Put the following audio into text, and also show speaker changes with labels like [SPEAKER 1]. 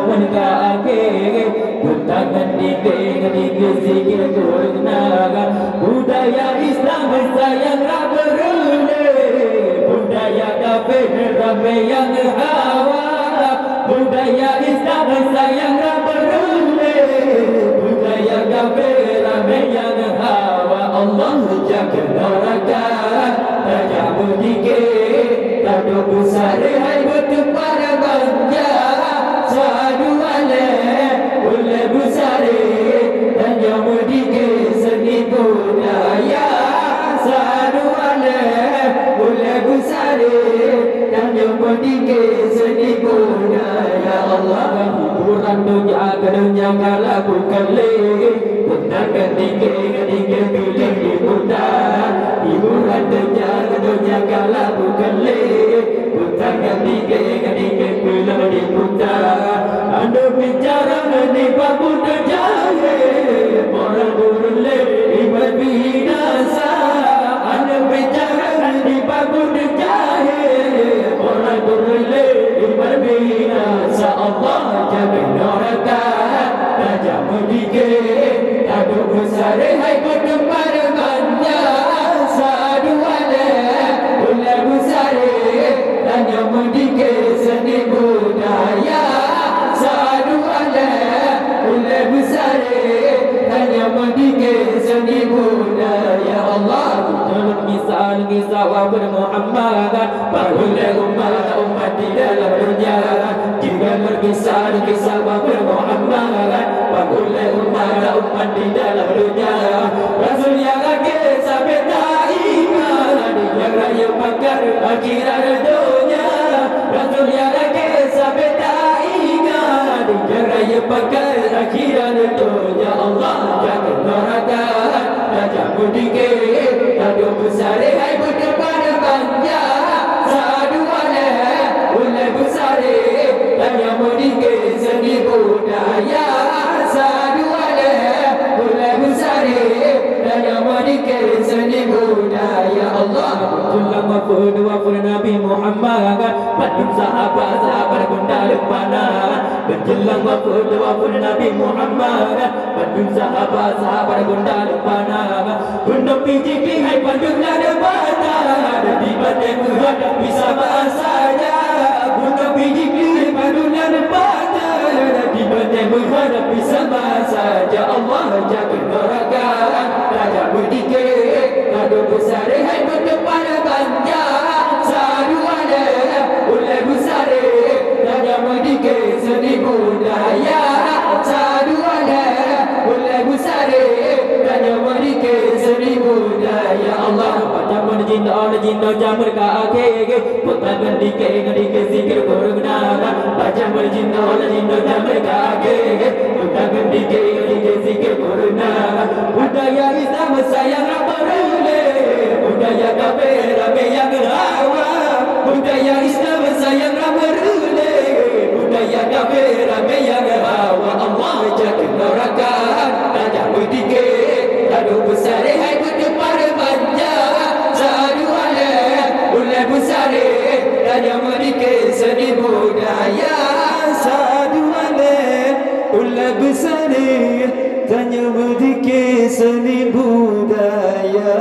[SPEAKER 1] pun kage Kutangan dike zikir kurnaga budaya Islam bersayang berule budaya kafir ramai yang hawa budaya Islam bersayang berule budaya kafir ramai yang hawa Allah jaga neraka tajamu dike kado besar hai betul para banja sadu ale ule besare dan jamu dike seni budaya sadu ale ule besare dan jamu dike seni budaya Allah hiburan dunia ke dunia kala bukan lagi tentang ketika pilih di muda hiburan dunia ke dunia kala bukan lagi tentang ketika pilih di muda anda bicara menipu muda jahil orang burle ibadah binasa anda bicara menipu muda jahil orang burle ibadah binasa Allah jaga neraka tajamu dikit kado besar hai berdebar banja sadu ale ule besar dan jamu dikit seni budaya sadu ale ule besar dan jamu dikit seni budaya Allah dalam kisah wabur Muhammad barulah umat di dalam dunia jika berkisah wabur Muhammad barulah umat di dalam dunia Rasul yang akhir sampai tak ingat yang raya pakar akhirat dunia Rasul yang akhir sampai tak ingat yang raya pakar akhirat dunia Allah jaga neraka tajamu dikit kado besar hai berdebar banja sadu ale ule besar dan jamu dikit seni budaya sadu ale ule besar dan jamu dikit seni budaya Allah tulang wafud Nabi Muhammad Badum sahabat gundal panah menjelang wafud Nabi Muhammad Badum sahabat gundal panah gundam pijik hai padum nada bata di badan menghadapi sama saja gundam pijik hai padum nada bata di badan menghadapi sama saja Allah jaga neraka tajamu dikit kado besar hai berdepan banja sadu ale ule besar dan jamu dikit seni budaya sadu ale ule besar dan jamu dikit seni budaya Allah pacaman jinda jamur ka ake putan dikit zikir kurnaga pacaman jinda jamur ka ake putan dikit zikir kurnaga budaya Islam sayang berule budaya kafir ramai yang hawa budaya Islam sayang berule budaya kafir ramai yang hawa Allah jaga neraka tajamu dikit kado besar hai berdebar banja sadu ale ule besar dan jamu dikit seni budaya sadu ale ule besar dan jamu dikit seni budaya